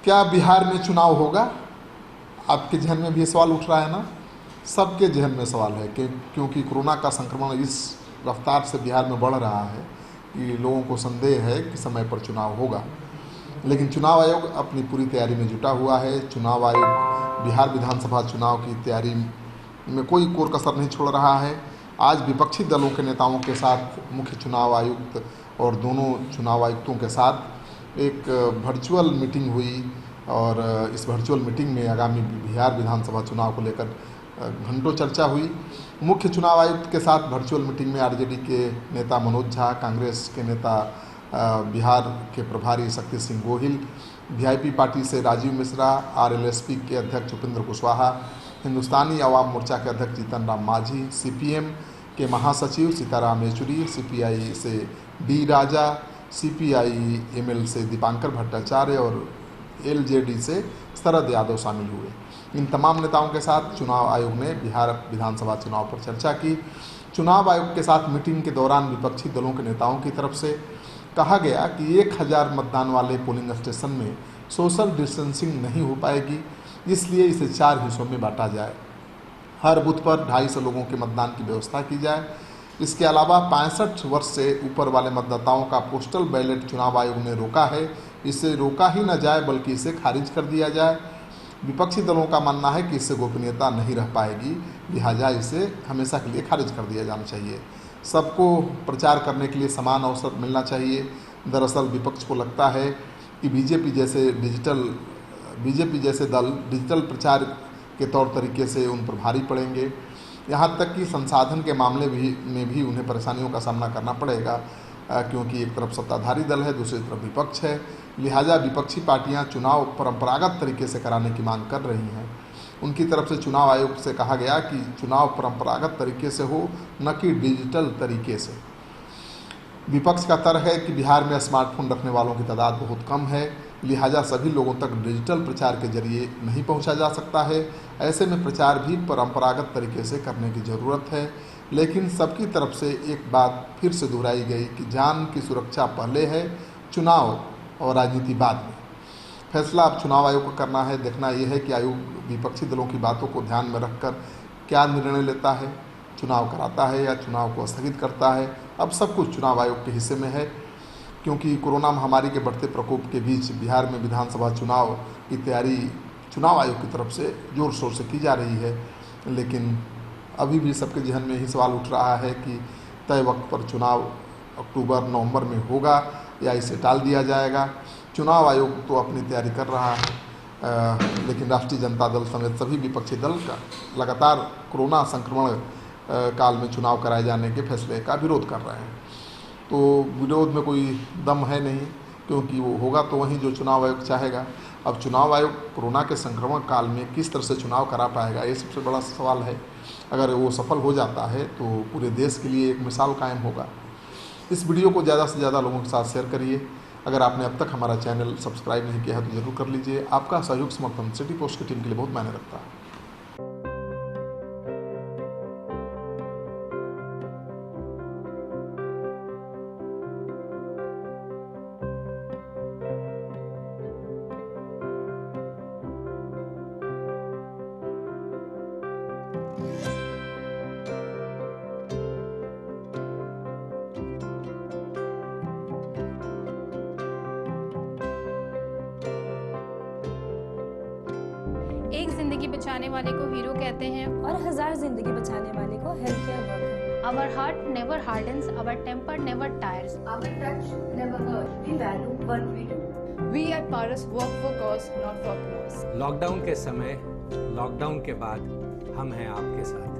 क्या बिहार में चुनाव होगा? आपके जहन में भी ये सवाल उठ रहा है ना? सबके जहन में सवाल है कि क्योंकि कोरोना का संक्रमण इस रफ्तार से बिहार में बढ़ रहा है कि लोगों को संदेह है कि समय पर चुनाव होगा। लेकिन चुनाव आयोग अपनी पूरी तैयारी में जुटा हुआ है। चुनाव आयोग बिहार विधानसभा चुनाव की तैयारी में कोई कोर कसर नहीं छोड़ रहा है। आज विपक्षी दलों के नेताओं के साथ मुख्य चुनाव आयुक्त और दोनों चुनाव आयुक्तों के साथ एक वर्चुअल मीटिंग हुई और इस वर्चुअल मीटिंग में आगामी बिहार विधानसभा चुनाव को लेकर घंटों चर्चा हुई। मुख्य चुनाव आयुक्त के साथ वर्चुअल मीटिंग में आरजेडी के नेता मनोज झा, कांग्रेस के नेता बिहार के प्रभारी शक्ति सिंह गोहिल, वीआईपी पार्टी से राजीव मिश्रा, आरएलएसपी के अध्यक्ष उपेंद्र कुशवाहा, हिंदुस्तानी अवाम मोर्चा के अध्यक्ष जीतन राम मांझी, सीपीएम के महासचिव सीताराम येचुरी, सीपीआई से डी राजा, सीपीआई एमएल से दीपांकर भट्टाचार्य और एलजेडी से शरद यादव शामिल हुए। इन तमाम नेताओं के साथ चुनाव आयोग ने बिहार विधानसभा चुनाव पर चर्चा की। चुनाव आयोग के साथ मीटिंग के दौरान विपक्षी दलों के नेताओं की तरफ से कहा गया कि 1000 मतदान वाले पोलिंग स्टेशन में सोशल डिस्टेंसिंग नहीं हो पाएगी, इसलिए इसे 4 हिस्सों में बांटा जाए। हर बूथ पर 250 लोगों के मतदान की व्यवस्था की जाए। इसके अलावा 65 वर्ष से ऊपर वाले मतदाताओं का पोस्टल बैलेट चुनाव आयोग ने रोका है। इसे रोका ही न जाए बल्कि इसे खारिज कर दिया जाए। विपक्षी दलों का मानना है कि इससे गोपनीयता नहीं रह पाएगी, लिहाजा इसे हमेशा के लिए खारिज कर दिया जाना चाहिए। सबको प्रचार करने के लिए समान अवसर मिलना चाहिए। दरअसल विपक्ष को लगता है कि बीजेपी जैसे दल डिजिटल प्रचार के तौर तरीके से उन पर भारी पड़ेंगे। यहाँ तक कि संसाधन के मामले में भी उन्हें परेशानियों का सामना करना पड़ेगा, क्योंकि एक तरफ सत्ताधारी दल है, दूसरी तरफ विपक्ष है। लिहाजा विपक्षी पार्टियां चुनाव परंपरागत तरीके से कराने की मांग कर रही हैं। उनकी तरफ से चुनाव आयोग से कहा गया कि चुनाव परंपरागत तरीके से हो, न कि डिजिटल तरीके से। विपक्ष का तर्क है कि बिहार में स्मार्टफोन रखने वालों की तादाद बहुत कम है, लिहाजा सभी लोगों तक डिजिटल प्रचार के जरिए नहीं पहुंचा जा सकता है। ऐसे में प्रचार भी परंपरागत तरीके से करने की ज़रूरत है। लेकिन सबकी तरफ से एक बात फिर से दोहराई गई कि जान की सुरक्षा पहले है, चुनाव और राजनीति बाद में। फैसला अब चुनाव आयोग को करना है। देखना यह है कि आयोग विपक्षी दलों की बातों को ध्यान में रखकर क्या निर्णय लेता है, चुनाव कराता है या चुनाव को स्थगित करता है। अब सब कुछ चुनाव आयोग के हिस्से में है, क्योंकि कोरोना महामारी के बढ़ते प्रकोप के बीच बिहार में विधानसभा चुनाव की तैयारी चुनाव आयोग की तरफ से जोर शोर से की जा रही है। लेकिन अभी भी सबके जहन में ही सवाल उठ रहा है कि तय वक्त पर चुनाव अक्टूबर-नवंबर में होगा या इसे टाल दिया जाएगा। चुनाव आयोग तो अपनी तैयारी कर रहा है, लेकिन राष्ट्रीय जनता दल समेत सभी विपक्षी दल का लगातार कोरोना संक्रमण काल में चुनाव कराए जाने के फैसले का विरोध कर रहे हैं। तो विरोध में कोई दम है नहीं, क्योंकि वो होगा तो वहीं जो चुनाव आयोग चाहेगा। अब चुनाव आयोग कोरोना के संक्रमण काल में किस तरह से चुनाव करा पाएगा, ये सबसे बड़ा सवाल है। अगर वो सफल हो जाता है तो पूरे देश के लिए एक मिसाल कायम होगा। इस वीडियो को ज़्यादा से ज़्यादा लोगों के साथ शेयर करिए। अगर आपने अब तक हमारा चैनल सब्सक्राइब नहीं किया है तो ज़रूर कर लीजिए। आपका सहयोग समर्थन सिटी पोस्ट की टीम के लिए बहुत मायने रखता है। एक जिंदगी बचाने वाले को हीरो कहते हैं और 1000 जिंदगी बचाने वाले को health care worker. Our heart never hardens, our temper never tires. Our touch never hurts. We value what we do. We at Paras work for cause, not for applause. Lockdown के समय, lockdown के बाद हम हैं आपके साथ।